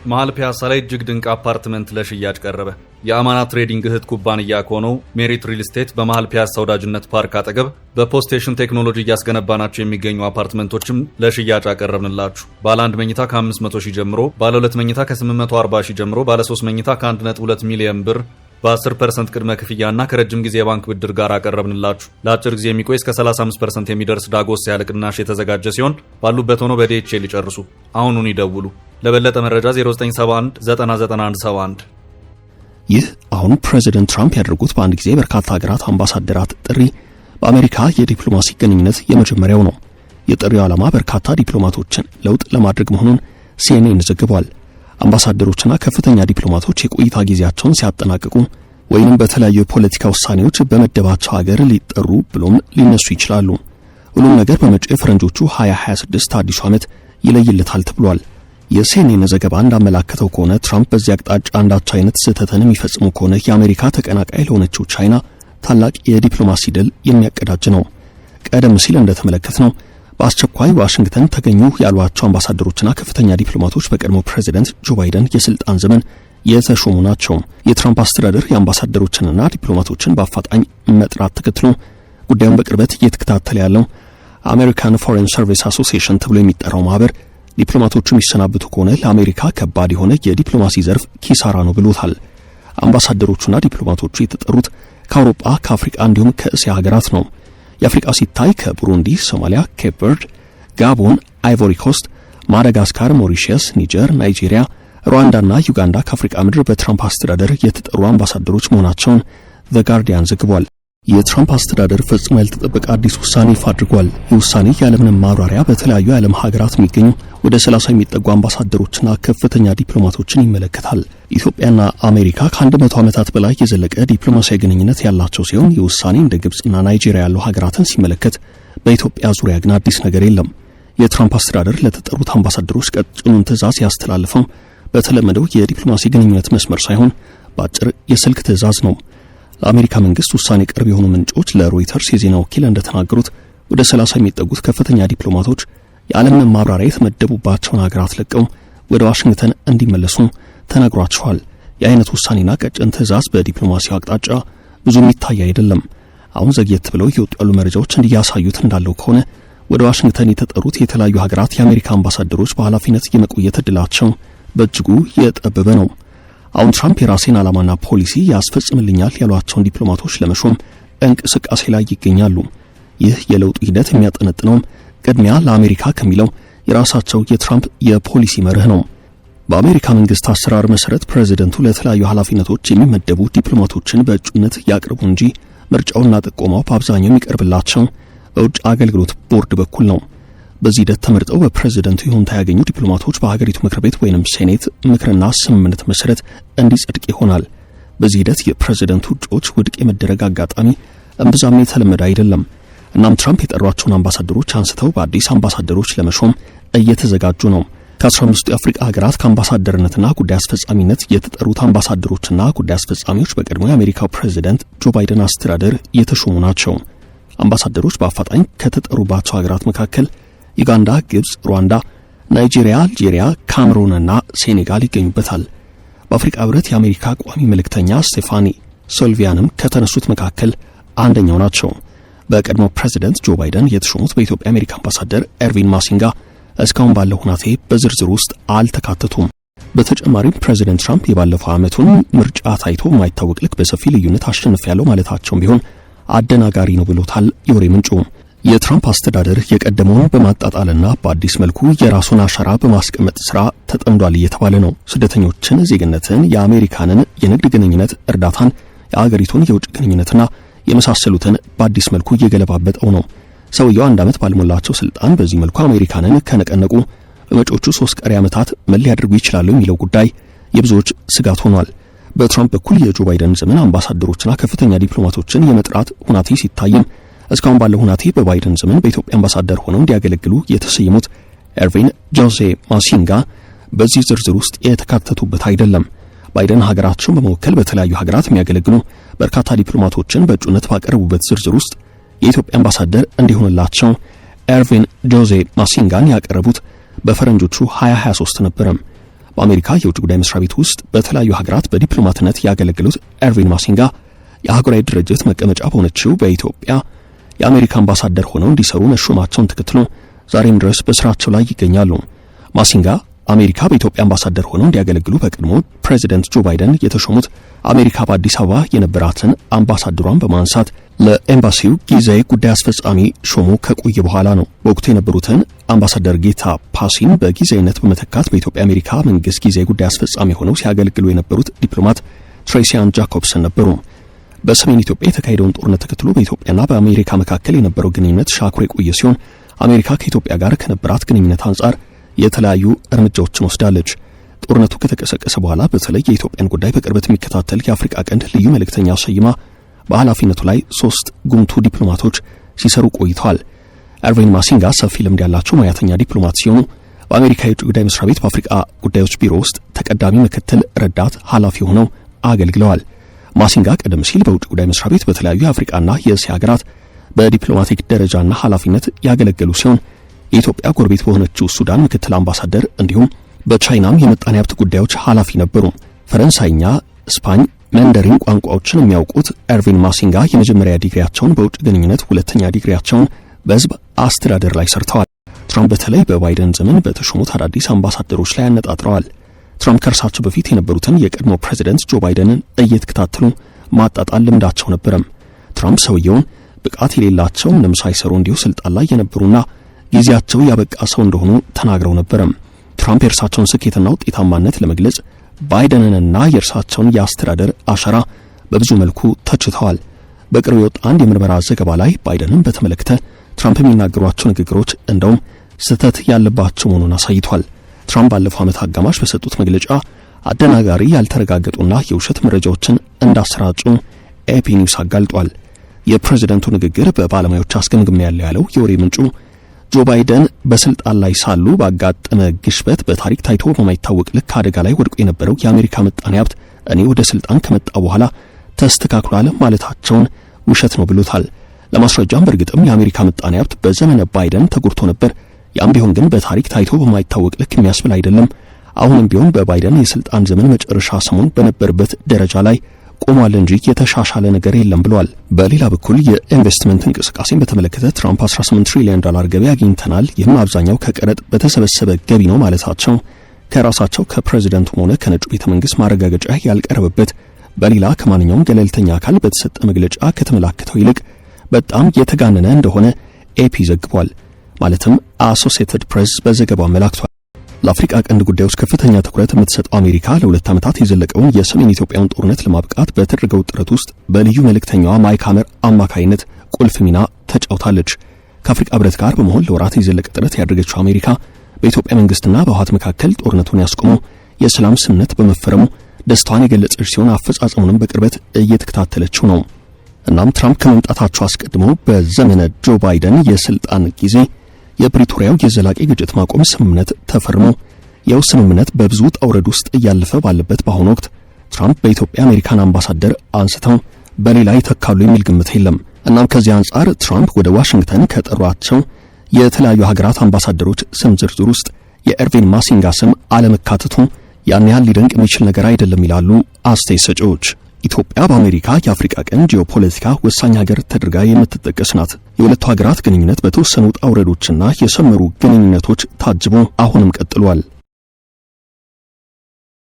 መሃል ፒያሳ ላይ እጅግ ድንቅ አፓርትመንት ለሽያጭ ቀረበ። የአማና ትሬዲንግ እህት ኩባንያ ከሆነው ሜሪት ሪል ስቴት በመሃል ፒያሳ ወዳጅነት ፓርክ አጠገብ በፖስቴሽን ቴክኖሎጂ እያስገነባናቸው የሚገኙ አፓርትመንቶችም ለሽያጭ አቀረብንላችሁ። ባለ 1 መኝታ ከ500 ሺህ ጀምሮ፣ ባለ 2 መኝታ ከ840 ሺህ ጀምሮ፣ ባለ 3 መኝታ ከ1.2 ሚሊዮን ብር በ10% ቅድመ ክፍያና ከረጅም ጊዜ የባንክ ብድር ጋር አቀረብንላችሁ። ለአጭር ጊዜ የሚቆይ እስከ 35% የሚደርስ ዳጎስ ያለ ቅናሽ የተዘጋጀ ሲሆን ባሉበት ሆኖ በዲኤችኤል ይጨርሱ። አሁኑን ይደውሉ። ለበለጠ መረጃ 0971 99171። ይህ አሁን ፕሬዚደንት ትራምፕ ያደርጉት በአንድ ጊዜ በርካታ ሀገራት አምባሳደራት ጥሪ በአሜሪካ የዲፕሎማሲ ግንኙነት የመጀመሪያው ነው። የጥሪው ዓላማ በርካታ ዲፕሎማቶችን ለውጥ ለማድረግ መሆኑን ሲኤንኤን ዘግቧል። አምባሳደሮችና ከፍተኛ ዲፕሎማቶች የቆይታ ጊዜያቸውን ሲያጠናቅቁ ወይንም በተለያዩ የፖለቲካ ውሳኔዎች በመደባቸው ሀገር ሊጠሩ ብሎም ሊነሱ ይችላሉ። ሁሉም ነገር በመጪው የፈረንጆቹ 2026 አዲሱ ዓመት ይለይለታል ተብሏል። የሲኤንኤን ዘገባ እንዳመላከተው ከሆነ ትራምፕ በዚህ አቅጣጫ አንዳች አይነት ስህተትን የሚፈጽሙ ከሆነ የአሜሪካ ተቀናቃይ ለሆነችው ቻይና ታላቅ የዲፕሎማሲ ድል የሚያቀዳጅ ነው። ቀደም ሲል እንደተመለከትነው በአስቸኳይ ዋሽንግተን ተገኙ ያሏቸው አምባሳደሮችና ከፍተኛ ዲፕሎማቶች በቀድሞ ፕሬዚደንት ጆ ባይደን የስልጣን ዘመን የተሾሙ ናቸው። የትራምፕ አስተዳደር የአምባሳደሮችንና ዲፕሎማቶችን በአፋጣኝ መጥራት ተከትሎ ጉዳዩን በቅርበት እየተከታተለ ያለው አሜሪካን ፎሬን ሰርቪስ አሶሲዬሽን ተብሎ የሚጠራው ማህበር ዲፕሎማቶቹ የሚሰናብቱ ከሆነ ለአሜሪካ ከባድ የሆነ የዲፕሎማሲ ዘርፍ ኪሳራ ነው ብሎታል። አምባሳደሮቹና ዲፕሎማቶቹ የተጠሩት ከአውሮፓ፣ ከአፍሪካ እንዲሁም ከእስያ ሀገራት ነው። የአፍሪካ ሲታይ ከቡሩንዲ፣ ሶማሊያ፣ ኬፕ ቨርድ፣ ጋቦን፣ አይቮሪ ኮስት፣ ማዳጋስካር፣ ሞሪሺየስ፣ ኒጀር፣ ናይጄሪያ፣ ሩዋንዳና ዩጋንዳ ከአፍሪካ ምድር በትራምፕ አስተዳደር የተጠሩ አምባሳደሮች መሆናቸውን ዘ ጋርዲያን ዘግቧል። የትራምፕ አስተዳደር ፈጽሞ ያልተጠበቀ አዲስ ውሳኔ ይፋ አድርጓል። ይህ ውሳኔ ያለምንም ማብራሪያ በተለያዩ የዓለም ሀገራት የሚገኙ ወደ 30 የሚጠጉ አምባሳደሮችና ከፍተኛ ዲፕሎማቶችን ይመለከታል። ኢትዮጵያና አሜሪካ ከ100 ዓመታት በላይ የዘለቀ ዲፕሎማሲያዊ ግንኙነት ያላቸው ሲሆን ይህ ውሳኔ እንደ ግብጽና ናይጄሪያ ያሉ ሀገራትን ሲመለከት በኢትዮጵያ ዙሪያ ግን አዲስ ነገር የለም። የትራምፕ አስተዳደር ለተጠሩት አምባሳደሮች ቀጭኑን ትዕዛዝ ያስተላልፈው በተለመደው የዲፕሎማሲ ግንኙነት መስመር ሳይሆን በአጭር የስልክ ትዕዛዝ ነው። ለአሜሪካ መንግስት ውሳኔ ቅርብ የሆኑ ምንጮች ለሮይተርስ የዜና ወኪል እንደተናገሩት ወደ 30 የሚጠጉት ከፍተኛ ዲፕሎማቶች የዓለምን ማብራሪያ የተመደቡባቸውን ሀገራት ለቀው ወደ ዋሽንግተን እንዲመለሱ ተነግሯቸዋል። የአይነት ውሳኔና ቀጭን ትዕዛዝ በዲፕሎማሲው አቅጣጫ ብዙ የሚታይ አይደለም። አሁን ዘግየት ብለው እየወጡ ያሉ መረጃዎች እንዲያሳዩት እንዳለው ከሆነ ወደ ዋሽንግተን የተጠሩት የተለያዩ ሀገራት የአሜሪካ አምባሳደሮች በኃላፊነት የመቆየት ዕድላቸው በእጅጉ የጠበበ ነው። አሁን ትራምፕ የራሴን ዓላማና ፖሊሲ ያስፈጽምልኛል ያሏቸውን ዲፕሎማቶች ለመሾም እንቅስቃሴ ላይ ይገኛሉ። ይህ የለውጡ ሂደት የሚያጠነጥነውም ቅድሚያ ለአሜሪካ ከሚለው የራሳቸው የትራምፕ የፖሊሲ መርህ ነው። በአሜሪካ መንግስት አሰራር መሰረት ፕሬዚደንቱ ለተለያዩ ኃላፊነቶች የሚመደቡ ዲፕሎማቶችን በእጩነት ያቅርቡ እንጂ ምርጫውና ጥቆማው በአብዛኛው የሚቀርብላቸው በውጭ አገልግሎት ቦርድ በኩል ነው። በዚህ ሂደት ተመርጠው በፕሬዚደንቱ ይሁንታ ያገኙ ዲፕሎማቶች በሀገሪቱ ምክር ቤት ወይንም ሴኔት ምክርና ስምምነት መሰረት እንዲጸድቅ ይሆናል። በዚህ ሂደት የፕሬዚደንቱ እጩዎች ውድቅ የመደረግ አጋጣሚ እምብዛም የተለመደ አይደለም። እናም ትራምፕ የጠሯቸውን አምባሳደሮች አንስተው በአዲስ አምባሳደሮች ለመሾም እየተዘጋጁ ነው። ከ15 የአፍሪካ ሀገራት ከአምባሳደርነትና ጉዳይ አስፈጻሚነት የተጠሩት አምባሳደሮችና ጉዳይ አስፈጻሚዎች በቀድሞ የአሜሪካው ፕሬዚደንት ጆ ባይደን አስተዳደር የተሾሙ ናቸው። አምባሳደሮች በአፋጣኝ ከተጠሩባቸው ሀገራት መካከል ዩጋንዳ፣ ግብጽ፣ ሩዋንዳ፣ ናይጄሪያ፣ አልጄሪያ፣ ካሜሩንና ሴኔጋል ይገኙበታል። በአፍሪካ ህብረት የአሜሪካ ቋሚ መልእክተኛ ስቴፋኒ ሶልቪያንም ከተነሱት መካከል አንደኛው ናቸው። በቀድሞ ፕሬዚደንት ጆ ባይደን የተሾሙት በኢትዮጵያ አሜሪካ አምባሳደር ኤርቪን ማሲንጋ እስካሁን ባለው ሁናቴ በዝርዝር ውስጥ አልተካተቱም። በተጨማሪም ፕሬዚደንት ትራምፕ የባለፈው ዓመቱን ምርጫ ታይቶ የማይታወቅ ልክ በሰፊ ልዩነት አሸንፊያለሁ ማለታቸውም ቢሆን አደናጋሪ ነው ብሎታል የወሬ ምንጩ። የትራምፕ አስተዳደር የቀደመውን በማጣጣልና በአዲስ መልኩ የራሱን አሻራ በማስቀመጥ ስራ ተጠምዷል እየተባለ ነው። ስደተኞችን፣ ዜግነትን፣ የአሜሪካንን የንግድ ግንኙነት፣ እርዳታን፣ የአገሪቱን የውጭ ግንኙነትና የመሳሰሉትን በአዲስ መልኩ እየገለባበጠው ነው። ሰውየው 1 ዓመት ባልሞላቸው ስልጣን በዚህ መልኩ አሜሪካንን ከነቀነቁ በመጪዎቹ 3 ቀሪ ዓመታት ምን ሊያደርጉ ይችላሉ የሚለው ጉዳይ የብዙዎች ስጋት ሆኗል። በትራምፕ በኩል የጆ ባይደን ዘመን አምባሳደሮችና ከፍተኛ ዲፕሎማቶችን የመጥራት ሁናቴ ሲታይም እስካሁን ባለው ሁናቴ በባይደን ዘመን በኢትዮጵያ አምባሳደር ሆነው እንዲያገለግሉ የተሰየሙት ኤርቪን ጆዜ ማሲንጋ በዚህ ዝርዝር ውስጥ የተካተቱበት አይደለም። ባይደን ሀገራቸውን በመወከል በተለያዩ ሀገራት የሚያገለግሉ በርካታ ዲፕሎማቶችን በእጩነት ባቀረቡበት ዝርዝር ውስጥ የኢትዮጵያ አምባሳደር እንዲሆንላቸው ኤርቪን ጆዜ ማሲንጋን ያቀረቡት በፈረንጆቹ 2023 ነበር። በአሜሪካ የውጭ ጉዳይ መስሪያ ቤት ውስጥ በተለያዩ ሀገራት በዲፕሎማትነት ያገለገሉት ኤርቪን ማሲንጋ የአህጉራዊ ድርጅት መቀመጫ በሆነችው በኢትዮጵያ የአሜሪካ አምባሳደር ሆነው እንዲሰሩ መሾማቸውን ተከትሎ ዛሬም ድረስ በስራቸው ላይ ይገኛሉ። ማሲንጋ አሜሪካ በኢትዮጵያ አምባሳደር ሆነው እንዲያገለግሉ በቀድሞ ፕሬዚደንት ጆ ባይደን የተሾሙት አሜሪካ በአዲስ አበባ የነበራትን አምባሳደሯን በማንሳት ለኤምባሲው ጊዜያዊ ጉዳይ አስፈጻሚ ሾሞ ከቆየ በኋላ ነው። በወቅቱ የነበሩትን አምባሳደር ጌታ ፓሲን በጊዜያዊነት በመተካት በኢትዮጵያ አሜሪካ መንግስት ጊዜያዊ ጉዳይ አስፈጻሚ ሆነው ሲያገለግሉ የነበሩት ዲፕሎማት ትሬሲያን ጃኮብሰን ነበሩ። በሰሜን ኢትዮጵያ የተካሄደውን ጦርነት ተከትሎ በኢትዮጵያና በአሜሪካ መካከል የነበረው ግንኙነት ሻክሮ የቆየ ሲሆን አሜሪካ ከኢትዮጵያ ጋር ከነበራት ግንኙነት አንጻር የተለያዩ እርምጃዎችን ወስዳለች። ጦርነቱ ከተቀሰቀሰ በኋላ በተለይ የኢትዮጵያን ጉዳይ በቅርበት የሚከታተል የአፍሪካ ቀንድ ልዩ መልእክተኛ ሰይማ በኃላፊነቱ ላይ 3 ጉምቱ ዲፕሎማቶች ሲሰሩ ቆይተዋል። ኤርቪን ማሲንጋ ሰፊ ልምድ ያላቸው ሙያተኛ ዲፕሎማት ሲሆኑ በአሜሪካ የውጭ ጉዳይ መስሪያ ቤት በአፍሪካ ጉዳዮች ቢሮ ውስጥ ተቀዳሚ ምክትል ረዳት ኃላፊ ሆነው አገልግለዋል። ማሲንጋ ቀደም ሲል በውጭ ጉዳይ መስሪያ ቤት በተለያዩ የአፍሪካና የእስያ ሀገራት በዲፕሎማቲክ ደረጃና ኃላፊነት ያገለገሉ ሲሆን የኢትዮጵያ ጎረቤት በሆነችው ሱዳን ምክትል አምባሳደር እንዲሁም በቻይናም የመጣኔ ሀብት ጉዳዮች ኃላፊ ነበሩ። ፈረንሳይኛ፣ ስፓኝ፣ መንደሪን ቋንቋዎችን የሚያውቁት ኤርቪን ማሲንጋ የመጀመሪያ ዲግሪያቸውን በውጭ ግንኙነት፣ ሁለተኛ ዲግሪያቸውን በሕዝብ አስተዳደር ላይ ሰርተዋል። ትራምፕ በተለይ በባይደን ዘመን በተሾሙት አዳዲስ አምባሳደሮች ላይ ያነጣጥረዋል። ትራምፕ ከእርሳቸው በፊት የነበሩትን የቀድሞ ፕሬዚደንት ጆ ባይደንን እየተከታተሉ ማጣጣል ልምዳቸው ነበረም። ትራምፕ ሰውየውን ብቃት የሌላቸው ምንም ሳይሰሩ እንዲሁ ስልጣን ላይ የነበሩና ጊዜያቸው ያበቃ ሰው እንደሆኑ ተናግረው ነበረም። ትራምፕ የእርሳቸውን ስኬትና ውጤታማነት ለመግለጽ ባይደንንና የእርሳቸውን የአስተዳደር አሻራ በብዙ መልኩ ተችተዋል። በቅርቡ የወጣ አንድ የምርመራ ዘገባ ላይ ባይደንን በተመለከተ ትራምፕ የሚናገሯቸው ንግግሮች እንደውም ስህተት ያለባቸው መሆኑን አሳይቷል። ትራምፕ ባለፈው ዓመት አጋማሽ በሰጡት መግለጫ አደናጋሪ ያልተረጋገጡና የውሸት መረጃዎችን እንዳሰራጩ ኤፒ ኒውስ አጋልጧል። የፕሬዝደንቱ ንግግር በባለሙያዎች አስገምግሜያለሁ ያለው የወሬ ምንጩ ጆ ባይደን በስልጣን ላይ ሳሉ ባጋጠመ ግሽበት በታሪክ ታይቶ በማይታወቅ ልክ አደጋ ላይ ወድቆ የነበረው የአሜሪካ ምጣኔ ሀብት እኔ ወደ ስልጣን ከመጣ በኋላ ተስተካክሏል ማለታቸውን ውሸት ነው ብሎታል። ለማስረጃም በእርግጥም የአሜሪካ ምጣኔ ሀብት በዘመነ ባይደን ተጎድቶ ነበር። ያም ቢሆን ግን በታሪክ ታይቶ በማይታወቅ ልክ የሚያስብል አይደለም። አሁንም ቢሆን በባይደን የስልጣን ዘመን መጨረሻ ሰሞን በነበረበት ደረጃ ላይ ቆሟል እንጂ የተሻሻለ ነገር የለም ብሏል። በሌላ በኩል የኢንቨስትመንት እንቅስቃሴን በተመለከተ ትራምፕ 18 ትሪሊዮን ዶላር ገቢ አግኝተናል፣ ይህም አብዛኛው ከቀረጥ በተሰበሰበ ገቢ ነው ማለታቸው ከራሳቸው ከፕሬዝደንቱ ሆነ ከነጩ ቤተ መንግስት ማረጋገጫ ያልቀረበበት በሌላ ከማንኛውም ገለልተኛ አካል በተሰጠ መግለጫ ከተመላከተው ይልቅ በጣም የተጋነነ እንደሆነ ኤፒ ዘግቧል። ማለትም አሶሲኤትድ ፕሬስ በዘገባው አመላክቷል። ለአፍሪካ ቀንድ ጉዳዮች ከፍተኛ ትኩረት የምትሰጠው አሜሪካ ለ2 ዓመታት የዘለቀውን የሰሜን ኢትዮጵያን ጦርነት ለማብቃት በተደረገው ጥረት ውስጥ በልዩ መልእክተኛዋ ማይክ ሐመር አማካይነት ቁልፍ ሚና ተጫውታለች። ከአፍሪካ ህብረት ጋር በመሆን ለወራት የዘለቀ ጥረት ያደረገችው አሜሪካ በኢትዮጵያ መንግስትና በህወሓት መካከል ጦርነቱን ያስቆመው የሰላም ስምምነት በመፈረሙ ደስታዋን የገለጸች ሲሆን አፈጻጸሙንም በቅርበት እየተከታተለችው ነው። እናም ትራምፕ ከመምጣታቸው አስቀድሞ በዘመነ ጆ ባይደን የስልጣን ጊዜ የፕሪቶሪያው የዘላቂ ግጭት ማቆም ስምምነት ተፈርሞ የው ስምምነት በብዙ ውጣ ውረድ ውስጥ እያለፈ ባለበት በአሁኑ ወቅት ትራምፕ በኢትዮጵያ አሜሪካን አምባሳደር አንስተው በሌላ ይተካሉ የሚል ግምት የለም። እናም ከዚህ አንጻር ትራምፕ ወደ ዋሽንግተን ከጠሯቸው የተለያዩ ሀገራት አምባሳደሮች ስም ዝርዝር ውስጥ የኤርቪን ማሲንጋ ስም አለመካተቱ ያን ያህል ሊደንቅ የሚችል ነገር አይደለም ይላሉ አስተያየት ሰጪዎች። ኢትዮጵያ በአሜሪካ የአፍሪካ ቀንድ ጂኦፖለቲካ ወሳኝ ሀገር ተደርጋ የምትጠቀስ ናት። የሁለቱ ሀገራት ግንኙነት በተወሰኑ ውጣ ውረዶችና የሰመሩ ግንኙነቶች ታጅቦ አሁንም ቀጥሏል።